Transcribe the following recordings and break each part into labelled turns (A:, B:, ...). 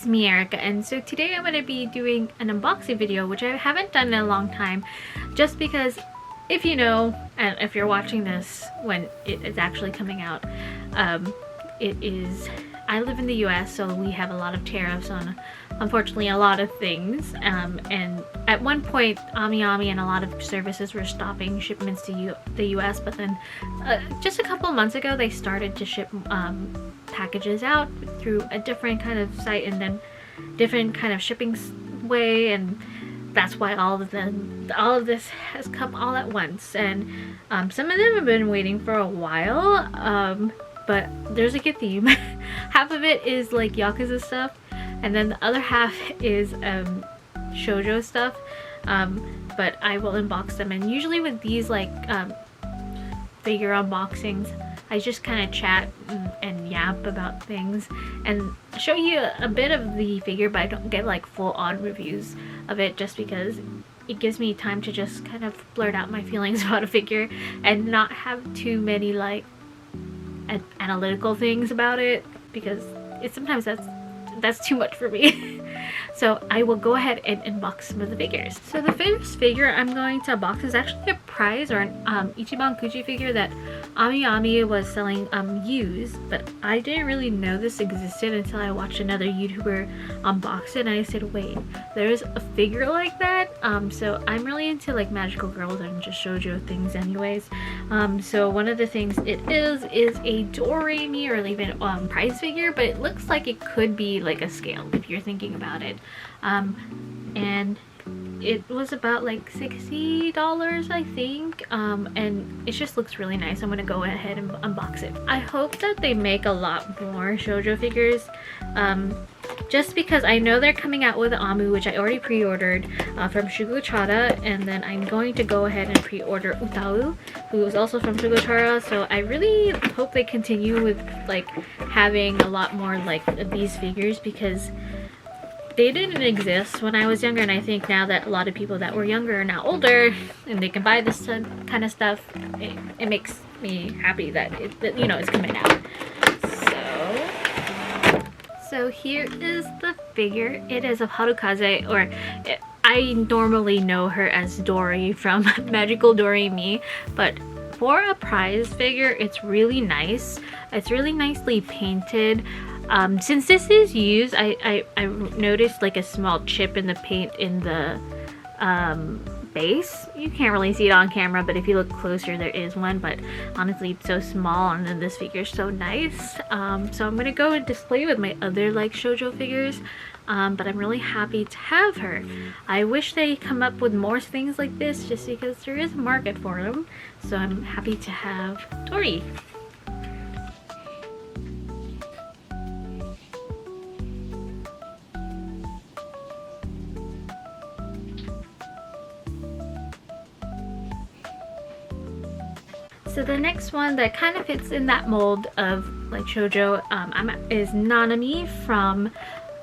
A: it's me, Erica, and so today I'm going to be doing an unboxing video, which I haven't done in a long time, just because if you know, and if you're watching this when it is actually coming out, I live in the US, so we have a lot of tariffs on, unfortunately, a lot of things, and at one point AmiAmi and a lot of services were stopping shipments to the US, but then just a couple of months ago they started to ship packages out through a different kind of site and then different kind of shipping way, and that's why all of this has come all at once. And some of them have been waiting for a while, but there's a good theme. Half of it is like Yakuza stuff, and then the other half is Shoujo stuff, but I will unbox them. And usually with these like figure unboxings, I just kind of chat and yap about things and show you a bit of the figure, but I don't get like full-on reviews of it, just because it gives me time to just kind of blurt out my feelings about a figure and not have too many like analytical things about it, because sometimes that's too much for me. So I will go ahead and unbox some of the figures. So the first figure I'm going to unbox is actually a prize or an Ichiban Kuchi figure that AmiAmi was selling used, but I didn't really know this existed until I watched another YouTuber unbox it, and I said, wait, there's a figure like that? So I'm really into like magical girls and just shoujo things anyways. So one of the things it is a Doremi or even prize figure, but it looks like it could be like a scale if you're thinking about it. And it was about like $60, I think, and it just looks really nice. I'm gonna go ahead and unbox it. I hope that they make a lot more shoujo figures, just because I know they're coming out with Amu, which I already pre-ordered from Shugochara, and then I'm going to go ahead and pre-order Utau, who is also from Shugochara. So I really hope they continue with like having a lot more like these figures, because they didn't exist when I was younger, and I think now that a lot of people that were younger are now older and they can buy this kind of stuff, it makes me happy that you know, it's coming out. So here is the figure. It is of Harukaze, or I normally know her as Dory from Magical Doremi, but for a prize figure, it's really nice. It's really nicely painted. Since this is used, I noticed like a small chip in the paint in the base. You can't really see it on camera, but if you look closer there is one, but honestly it's so small, and then this figure is so nice. So I'm gonna go and display with my other like shoujo figures, but I'm really happy to have her. I wish they come up with more things like this, just because there is a market for them. So I'm happy to have Tori. So the next one that kind of fits in that mold of like shoujo is Nanami from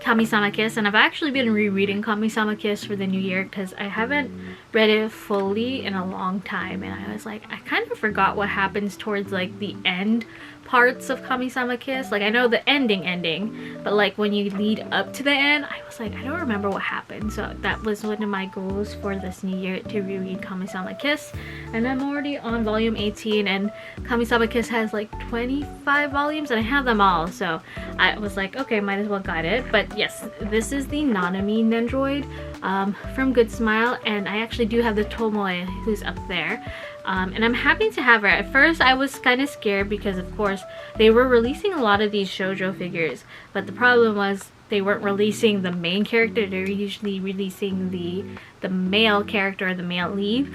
A: Kami-sama Kiss, and I've actually been rereading Kami-sama Kiss for the new year because I haven't read it fully in a long time, and I was like, I kind of forgot what happens towards like the end parts of Kami-sama Kiss. Like I know the ending, but like when you lead up to the end, I was like, I don't remember what happened. So that was one of my goals for this new year, to reread Kami-sama Kiss, and I'm already on volume 18, and Kami-sama Kiss has like 25 volumes and I have them all, so I was like, okay, might as well got it. But yes, this is the Nanami Nendroid from Good Smile, and I actually do have the Tomoe who's up there. And I'm happy to have her. At first I was kind of scared because of course they were releasing a lot of these shoujo figures, but the problem was they weren't releasing the main character. They're usually releasing the male character or the male lead,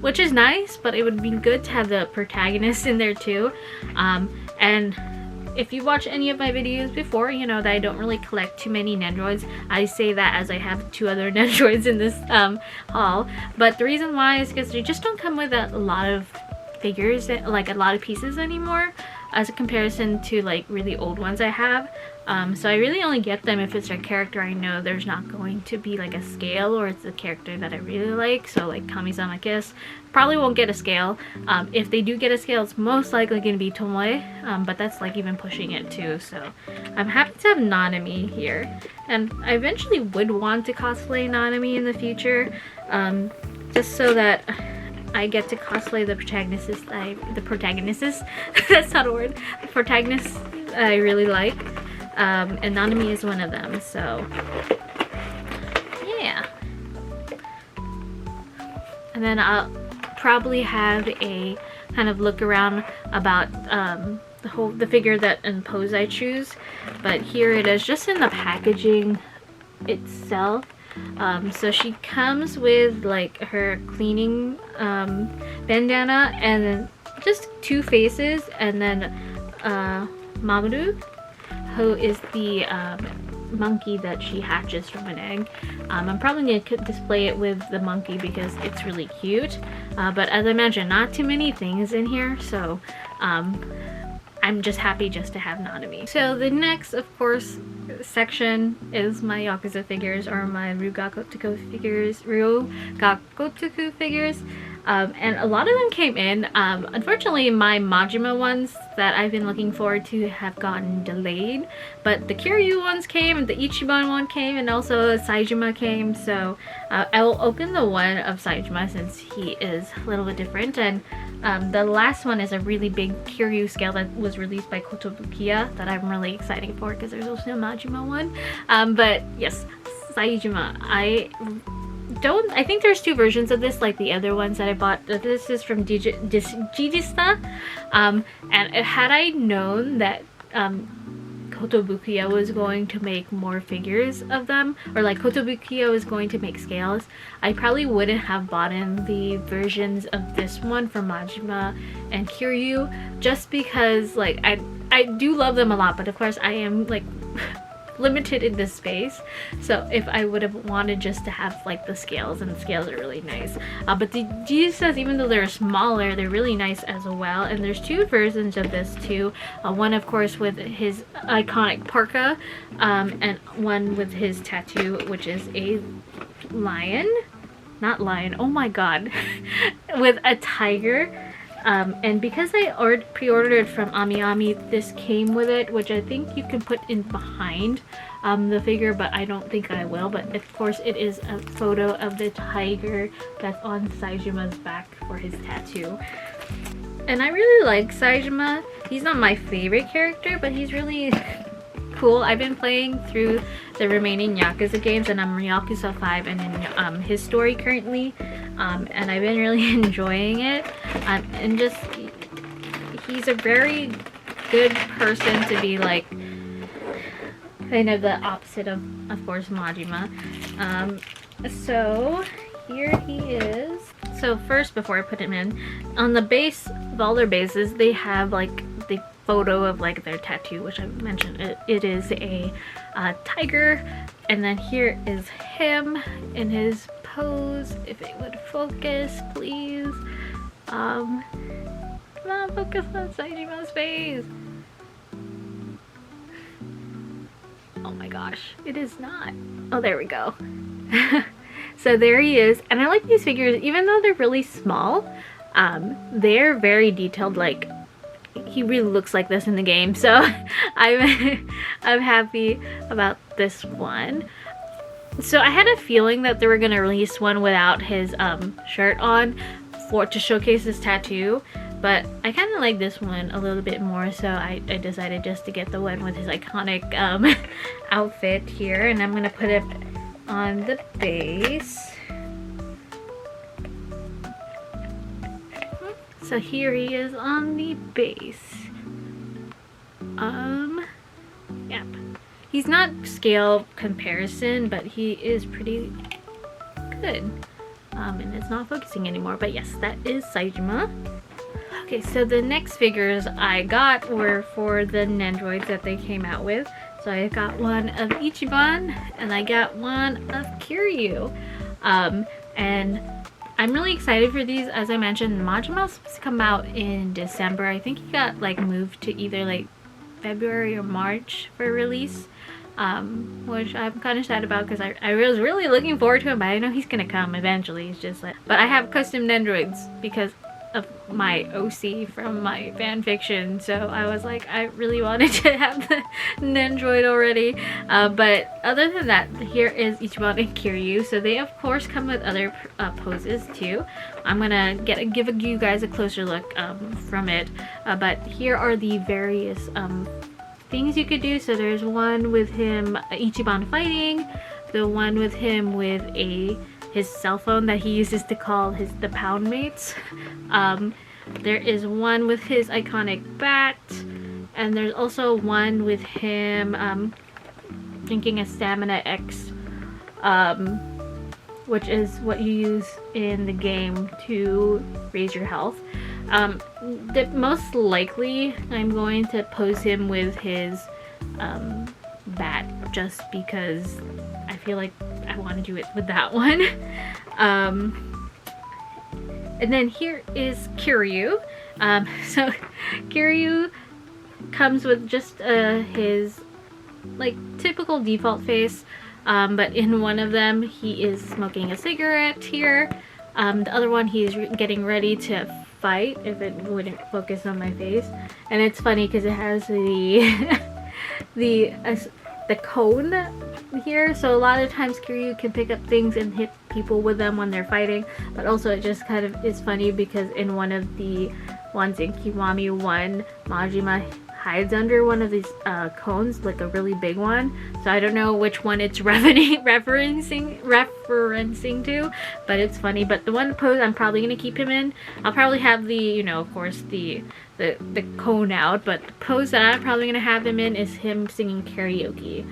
A: which is nice, but it would be good to have the protagonist in there too. And if you watch any of my videos before, you know that I don't really collect too many Nendroids. I say that as I have 2 other Nendroids in this haul. But the reason why is because they just don't come with a lot of figures, like a lot of pieces anymore. as a comparison to like really old ones I have. So I really only get them if it's a character I know there's not going to be like a scale, or it's a character that I really like. So like Kami-sama Kiss probably won't get a scale. If they do get a scale, it's most likely going to be Tomoe, but that's like even pushing it too. So I'm happy to have Nanami here, and I eventually would want to cosplay Nanami in the future, just so that I get to cosplay the protagonists that's not a word, the protagonists I really like, and Nanami is one of them. So yeah, and then I'll probably have a kind of look around about the figure and pose I choose. But here it is, just in the packaging itself. So she comes with like her cleaning bandana, and then just two faces, and then Mamoru, who is the monkey that she hatches from an egg. I'm probably going to display it with the monkey because it's really cute, but as I mentioned, not too many things in here, so I'm just happy just to have Nanami. So the next, of course, section is my Yakuza figures, or my Ryugakotoku figures. And a lot of them came in. Unfortunately, my Majima ones that I've been looking forward to have gotten delayed, but the Kiryu ones came, and the Ichiban one came, and also Saejima came. So I will open the one of Saejima since he is a little bit different, and the last one is a really big Kiryu scale that was released by Kotobukiya that I'm really excited for because there's also a Majima one. But yes, Saejima. I think there's two versions of this, like the other ones that I bought. This is from Jijista, and had I known that Kotobukiya was going to make more figures of them, or like Kotobukiya was going to make scales, I probably wouldn't have bought in the versions of this one for Majima and Kiryu, just because like I do love them a lot, but of course I am like limited in this space. So if I would have wanted just to have like the scales, and the scales are really nice, but the Jesus, even though they're smaller, they're really nice as well. And there's two versions of this too, one of course with his iconic parka, and one with his tattoo, which is a lion, oh my god, with a tiger. And because I pre-ordered from Ami, this came with it, which I think you can put in behind the figure, but I don't think I will. But of course it is a photo of the tiger that's on Saejima's back for his tattoo. And I really like Saejima. He's not my favorite character, but he's really cool. I've been playing through the remaining Yakuza games, and I'm Yakuza 5 and in his story currently, and I've been really enjoying it, and just he's a very good person to be like kind of the opposite of course Majima. So here he is. So first, before I put him in, on the base of all their bases they have like the photo of like their tattoo, which I mentioned. It is a tiger, and then here is him in his pose. If it would focus, please. Come on, focus on Saejima's face. Oh my gosh, it is not. Oh, there we go. So there he is, and I like these figures, even though they're really small. They're very detailed. Like, he really looks like this in the game, so I'm happy about this one. So I had a feeling that they were gonna release one without his shirt on to showcase his tattoo, but I kind of like this one a little bit more, so I decided just to get the one with his iconic outfit here, and I'm gonna put it on the base. So here he is on the base. Yep. He's not scale comparison, but he is pretty good. And it's not focusing anymore, but yes, that is Saejima. Okay, so the next figures I got were for the Nendroids that they came out with. So I got one of Ichiban, and I got one of Kiryu. And I'm really excited for these. As I mentioned, Majima was supposed to come out in December. I think he got like moved to either like February or March for release, which I'm kind of sad about because I was really looking forward to him, but I know he's gonna come eventually. It's just like, but I have custom Nendroids because of my OC from my fan fiction, so I was like, I really wanted to have the Nendroid already. But other than that, here is Ichiban and Kiryu. So they of course come with other poses too. I'm gonna give you guys a closer look from it, but here are the various things you could do. So there's one with him, Ichiban fighting, the one with him with his cell phone that he uses to call the pound mates. There is one with his iconic bat, and there's also one with him drinking a Stamina X, which is what you use in the game to raise your health. Most likely I'm going to pose him with his bat, just because I feel like I want to do it with that one. And then here is Kiryu. So Kiryu comes with just his like typical default face, but in one of them he is smoking a cigarette here. The other one he's getting ready to fight, if it wouldn't focus on my face. And it's funny because it has the cone here, so a lot of times Kiryu can pick up things and hit people with them when they're fighting, but also it just kind of is funny because in one of the ones in Kiwami 1, Majima hides under one of these cones, like a really big one, so I don't know which one it's referencing to, but it's funny. But the one pose I'm probably gonna keep him in, I'll probably have the, you know, of course the cone out, but the pose that I'm probably gonna have him in is him singing karaoke.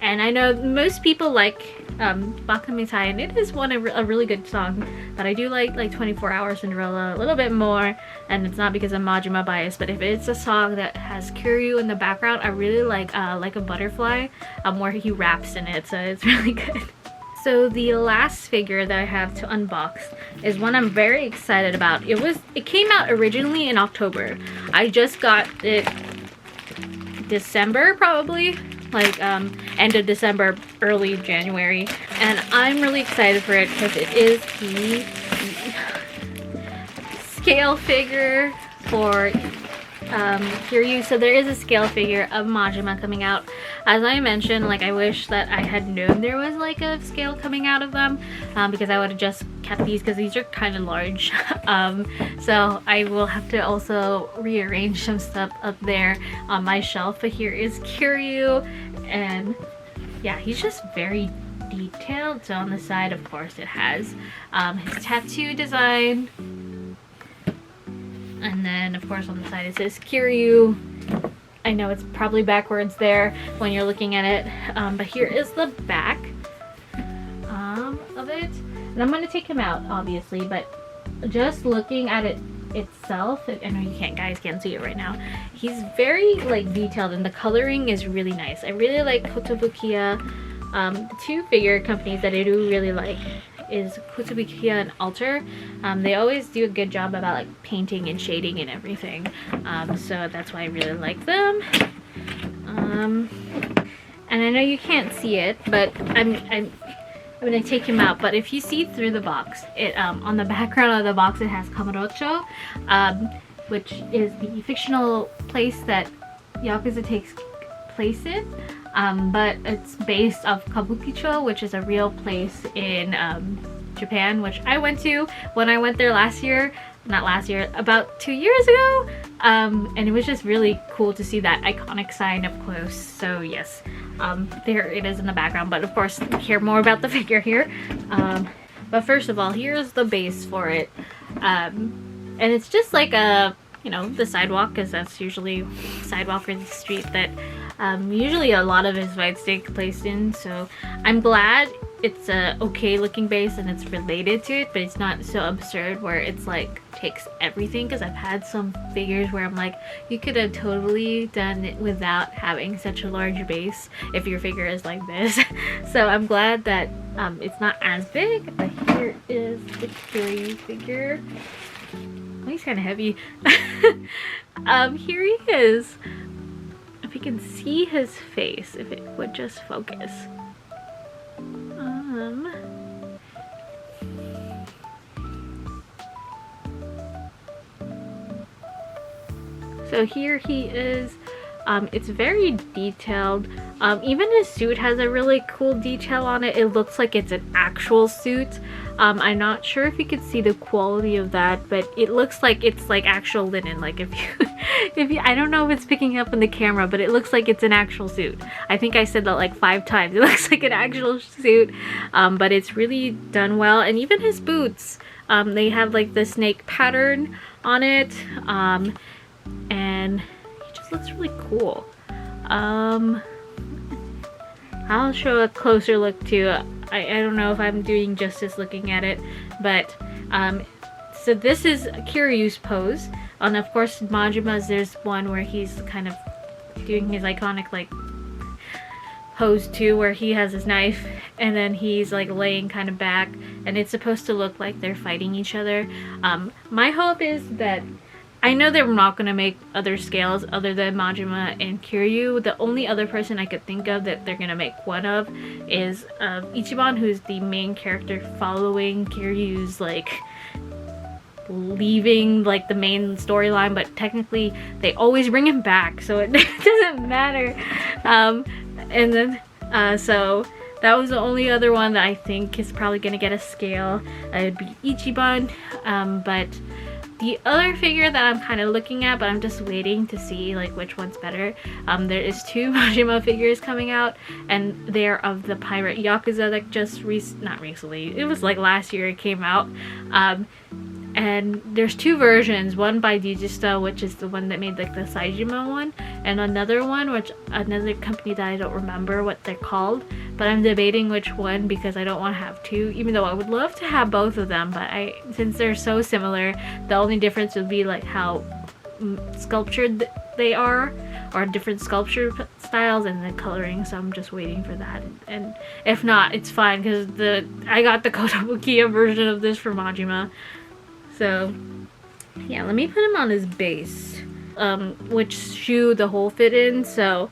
A: And I know most people like Bakamitai, and it is a really good song, but I do like 24 Hours Cinderella a little bit more, and it's not because I'm Majima biased, but if it's a song that has Kiryu in the background, I really like a Butterfly, where he raps in it, so it's really good. So the last figure that I have to unbox is one I'm very excited about. It came out originally in October. I just got it December probably, like end of December, early January, and I'm really excited for it because it is the scale figure for Kiryu. So there is a scale figure of Majima coming out. As I mentioned, like, I wish that I had known there was like a scale coming out of them, because I would have just kept these because these are kind of large. So I will have to also rearrange some stuff up there on my shelf. But here is Kiryu, and yeah, he's just very detailed. So on the side, of course, it has his tattoo design. And then, of course, on the side it says Kiryu. I know it's probably backwards there when you're looking at it, but here is the back of it. And I'm going to take him out, obviously, but just looking at it itself, I know you guys can't see it right now. He's very like detailed, and the coloring is really nice. I really like Kotobukiya. The two figure companies that I do really like is Kotobukiya and Alter. They always do a good job about like painting and shading and everything, so that's why I really like them. And I know you can't see it, but I'm gonna take him out. But if you see through the box, it on the background of the box it has Kamurocho, which is the fictional place that Yakuza takes place in. But it's based off Kabukicho, which is a real place in Japan, which I went to when I went there about 2 years ago, and it was just really cool to see that iconic sign up close. So yes, there it is in the background, but of course hear more about the figure here. But first of all, here's the base for it, and it's just like a, you know, the sidewalk, because that's usually sidewalk or the street that usually a lot of his fights take place in. So I'm glad it's a okay looking base and it's related to it, but it's not so absurd where it's like takes everything, because I've had some figures where I'm like, you could have totally done it without having such a large base if your figure is like this. So I'm glad that it's not as big. But here is the Kiryu figure. He's kind of heavy. Here he is. If you can see his face, if it would just focus. So here he is. It's very detailed. Even his suit has a really cool detail on it. It looks like it's an actual suit. I'm not sure if you could see the quality of that, but it looks like it's like actual linen. Like if you, I don't know if it's picking up in the camera, but it looks like it's an actual suit. I think I said that like 5 times. It looks like an actual suit, but it's really done well. And even his boots, they have like the snake pattern on it, and he just looks really cool. I'll show a closer look too. I don't know if I'm doing justice looking at it, but so this is Kiryu's pose. And of course Majima's, there's one where he's kind of doing his iconic like pose too, where he has his knife and then he's like laying kind of back, and it's supposed to look like they're fighting each other. My hope is that, I know they're not going to make other scales other than Majima and Kiryu. The only other person I could think of that they're going to make one of is Ichiban, who's the main character following Kiryu's like leaving like the main storyline, but technically they always bring him back, so it doesn't matter. And then so that was the only other one that I think is probably going to get a scale. It would be Ichiban, but the other figure that I'm kind of looking at, but I'm just waiting to see like which one's better. There is 2 Majima figures coming out, and they're of the pirate Yakuza that just not recently, it was like last year it came out. And there's 2 versions, one by Digista, which is the one that made like the Saijima one, and another one, which another company that I don't remember what they're called, but I'm debating which one because I don't want to have 2, even though I would love to have both of them. But since they're so similar, the only difference would be like how sculptured they are, or different sculpture styles, and the coloring. So I'm just waiting for that, and if not, it's fine because I got the Kotobukiya version of this for Majima. So yeah, let me put him on his base, which shoe the hole fit in. So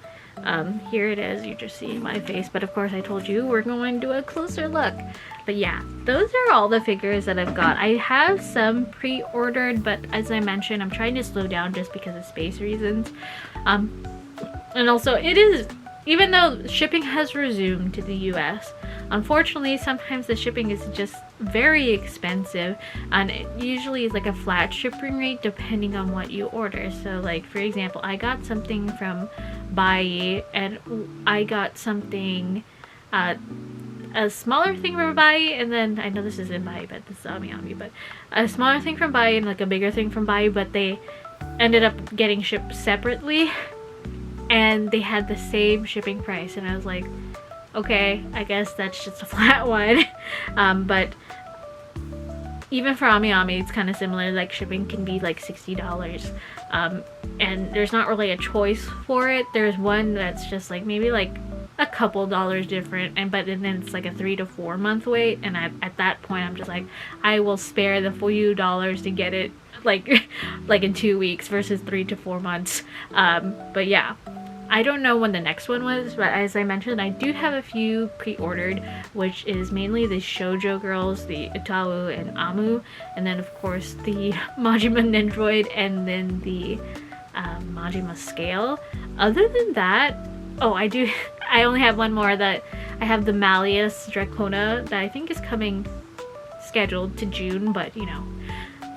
A: here it is, you're just seeing my face, but of course I told you we're going to do a closer look. But yeah, those are all the figures that I've got. I have some pre-ordered, but as I mentioned, I'm trying to slow down just because of space reasons. And also it is, even though shipping has resumed to the US, unfortunately sometimes the shipping is just very expensive, and it usually is like a flat shipping rate depending on what you order. So like for example, I got something from Bai, and I got something, a smaller thing from Bai, and then I know this isn't Bai, but this is Ami, but a smaller thing from Bai and like a bigger thing from Bai, but they ended up getting shipped separately and they had the same shipping price, and I was like, okay, I guess that's just a flat one. But even for Ami, it's kind of similar. Like shipping can be like $60, and there's not really a choice for it. There's one that's just like maybe like a couple dollars different, but then it's like a 3 to 4 month wait, and at that point I'm just like, I will spare the few dollars to get it like in 2 weeks versus 3 to 4 months. But yeah, I don't know when the next one was, but as I mentioned, I do have a few pre-ordered, which is mainly the Shoujo girls, the Utawu and Amu, and then of course the Majima Nendroid, and then the Majima scale. Other than that, oh, I only have one more. That I have the Malleus Dracona that I think is coming scheduled to June, but you know,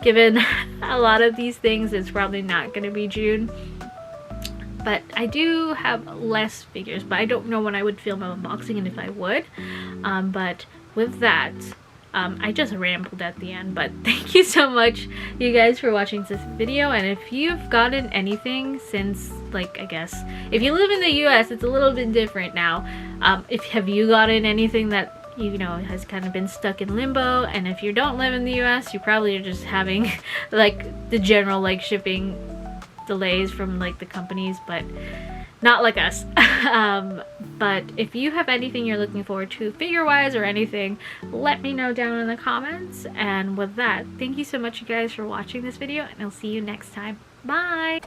A: given a lot of these things, it's probably not going to be June. But I do have less figures, but I don't know when I would film an unboxing and if I would. But with that, I just rambled at the end, but thank you so much, you guys, for watching this video. And if you've gotten anything since, like, I guess, if you live in the US, it's a little bit different now. Have you gotten anything that you know, has kind of been stuck in limbo. And if you don't live in the US, you probably are just having like the general like shipping delays from like the companies, but not like us. But if you have anything you're looking forward to figure wise or anything, let me know down in the comments. And with that, thank you so much you guys for watching this video, and I'll see you next time. Bye.